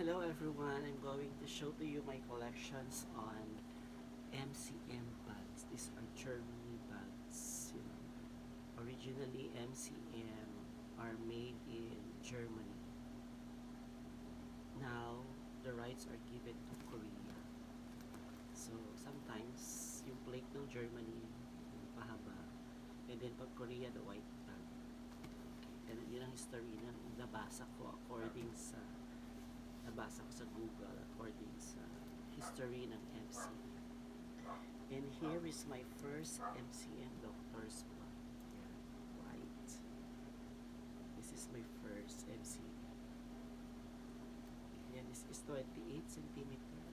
Hello everyone, I'm going to show to you my collections on MCM bags. These are Germany bags. Originally MCM are made in Germany. Now, the rights are given to Korea. So, sometimes, yung plate ng Germany, yung pahaba. And then, pag Korea, the white bag. Ganun yun ang history na nabasa ko nabasa ko sa Google according sa history ng MCM. And here is my first MCM doctor's bag. Yan, white. This is my first MCM. Yan, this is 28 centimeter.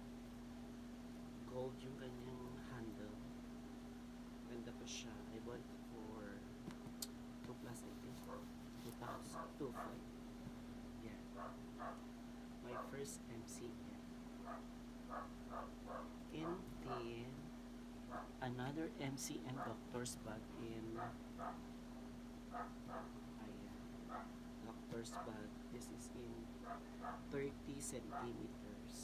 Gold yung kanyang handle. Ganda pa siya. I bought it for 2 plus I think 2,000. Yan. My first MCM. And then another MCM doctor's bag in ayan, doctor's bag. This is in 30 centimeters.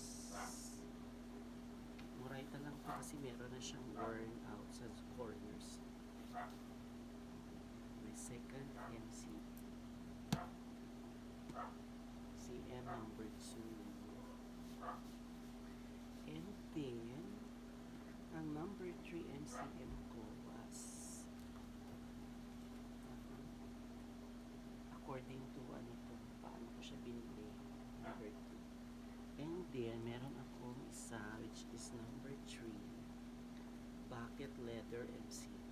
Murayta lang po kasi meron na siyang worn out sa corners. My second MCM. CM number 2. And then, ang number 3 MCM ko was according to paano ko siya binili, number 2. And then, meron akong isa which is number 3 bucket leather MCM.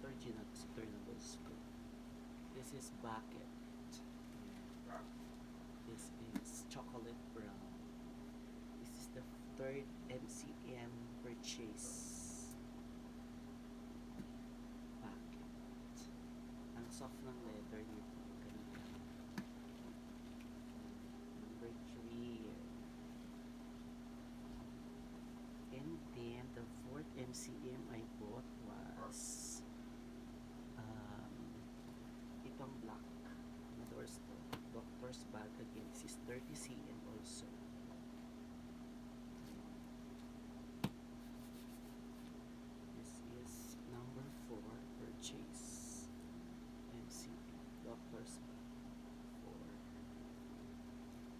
Original turnable screw. This is bucket. This is chocolate brown. This is the third MCM purchase. Bucket. Ang soft ng leather nito. Ganito. Number 3. And then the fourth MCM I bought was itong black na doctor's bag again. This is 30 cm also. This is number 4 purchase MCM doctor's bag 4.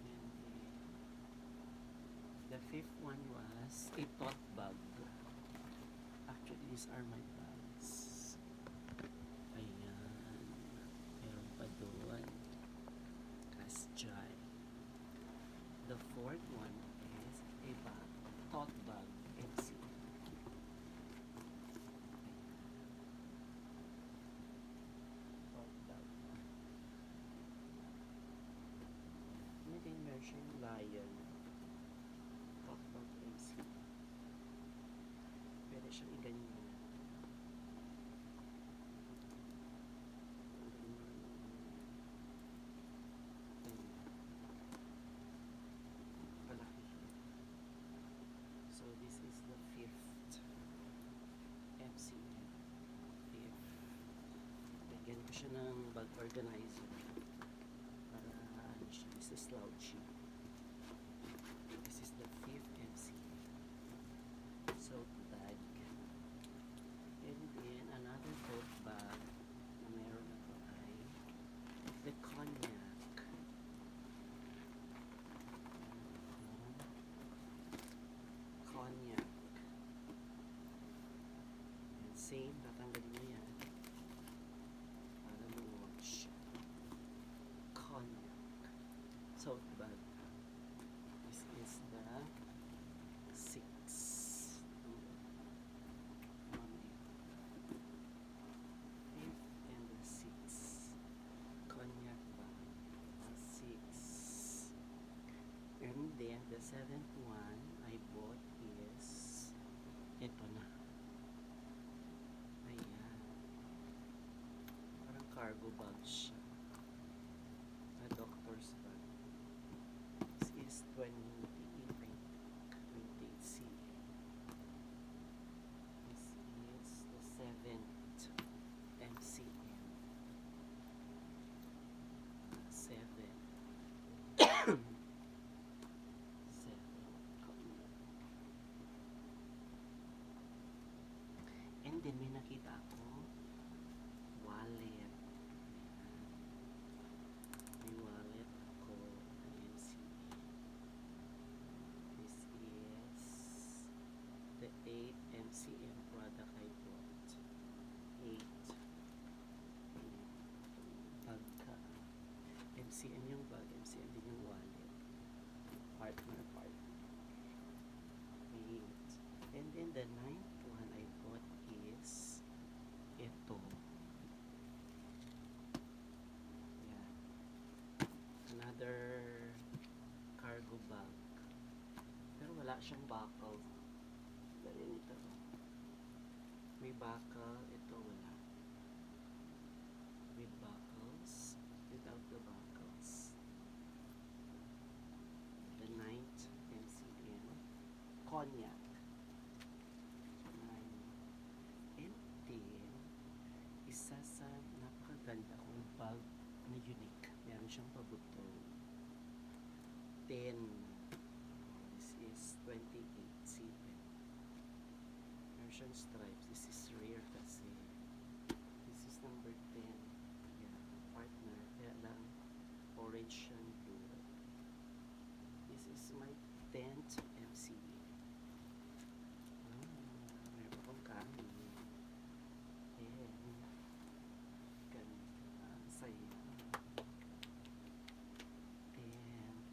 And the fifth one was a tote bag. Actually, these are my bags. Ayan. Meron pa doon. Kasjay. The fourth one is a bag. Tote bag. MC. Tote bag. And then meron siyang lion. Tote bag MC. Pwede siyang iganyan. So this is the fifth MCM. Fifth. Lagyan ko siya ng bag organizer para ano siya, this is slouchy. This is the fifth MCM. So bag. And then another tote bag na meron ako ay the cognac. Cognac. And same, tatanggalin mo yan para mo-watch. Cognac. Tote bag. This is the 6th. Fifth and the 6th. Cognac bag. 6. And then the 7th one I bought is ito na. Ayan. Parang cargo bag siya. A doctor's bag. This is 28 cm. This is the 7th MCM. 7. wala siyang buckle. Dali nito. May buckle, ito wala. With buckles, without the buckles. The 9th MCM Cognac. 9. And then, isa sa napakaganda kong bag na unique. Meron siyang pabuto. 10. This is 28 CM. Meron siyang stripes. This is rare kasi. This is number 10. Yeah, partner. Kaya lang, orange and blue. This is my 10th MCA. Meron akong kanin. And, ganda. Saya.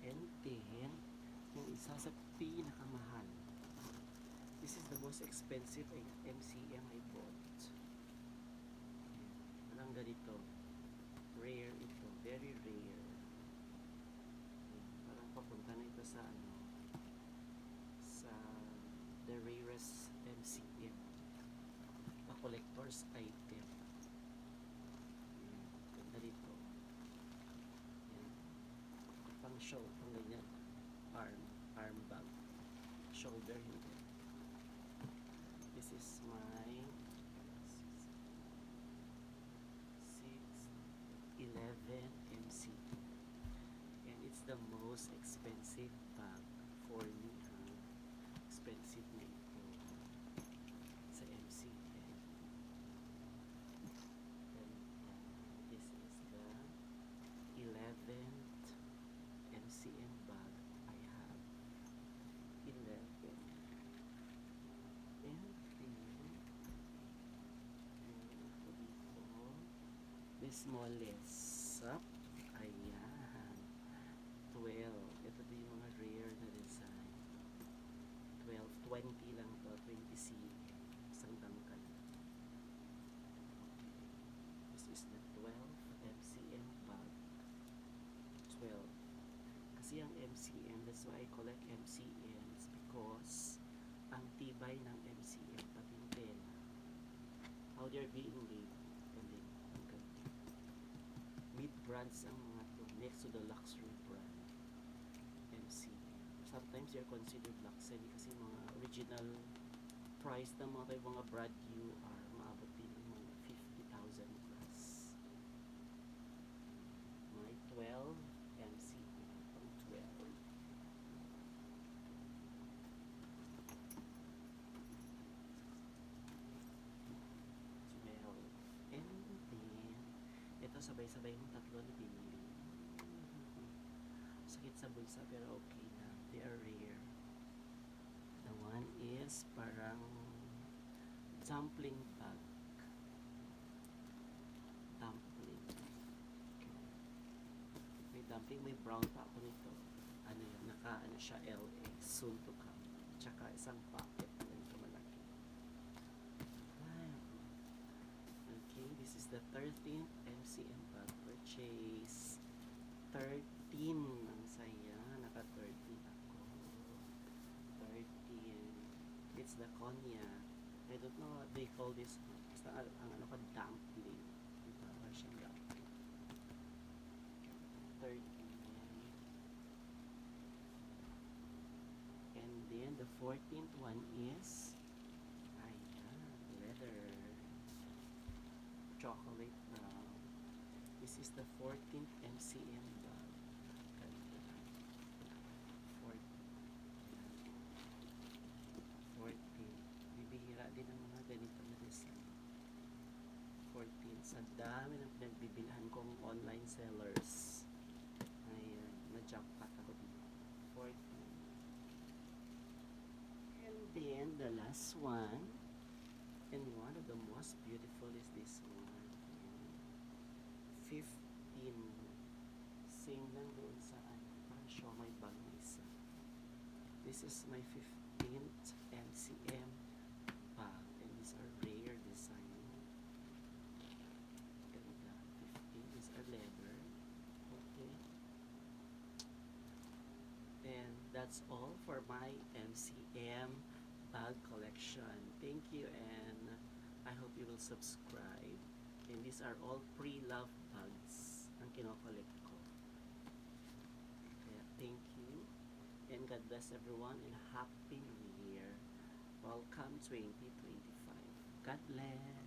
And then, yung isa sa pinakamahal. This is the most expensive MCM I bought. Walang ganito. Rare ito. Very rare. Parang papunta na ito sa ano, sa the rarest MCM. A collector's item. Ganda dito. Pang show, pang ganyan. Arm bag. Shoulder hindi. This is my 611 MC. And it's the most expensive bag for me. Expensive na ito sa MC. And this is the 11th MCM bag I have. 11. And the smallest. Ayan. 12. Ito din yung mga rare na design. 12. 20 lang to. 20C. Isang dangkal. This is the 12 MCM bag. 12. Kasi ang MCM, that's why I collect MCMs because ang tibay ng MCM pati yung tela. How they're being made. Galing. Ang ganda. Mid brands ang mga to. Next to the luxury brand. MCM. Sometimes they're considered luxury kasi mga original price ng mga brand new are maabot din ng mga 50,000 plus. My 12 MCM. Pang 12. And then, ito sabay-sabay yung tatlo na binili. Sakit sa bulsa pero okay na. They are rare. The one is parang dumpling bag. Dumpling. Okay. May dumpling, may brown pa ako nito. Ano yun, naka-ano siya, LA. Soon to come. Tsaka isang pocket. Ganito malaki. Okay, this is the 13th MCM bag purchase. 13. Ang saya. Naka-13 ako. 13. It's the cognac. I don't know what they call this. Basta ang ano ka, dumpling. Diba? Or siyang dumpling. 13. And then the 14th one is leather. Chocolate brown. This is the 14th MCM bag. 14. Bibihira din ang mga ganito na design. 14. Sa dami ng pinagbibilhan kong online sellers. Ayan, na-jackpot ako dito. 14. And then, the last one, and one of the most beautiful is this one. 15. Same lang doon sa ano. Parang show my bag na isa. This is my 15th MCM bag. And these are rare design. Ganda. 15. These are leather. Okay. And that's all for my MCM bag collection. Thank you, and I hope you will subscribe. And these are all pre-love bags ang kinokollect ko. Kaya thank you, and God bless everyone, and Happy New Year. Welcome 2025. God bless.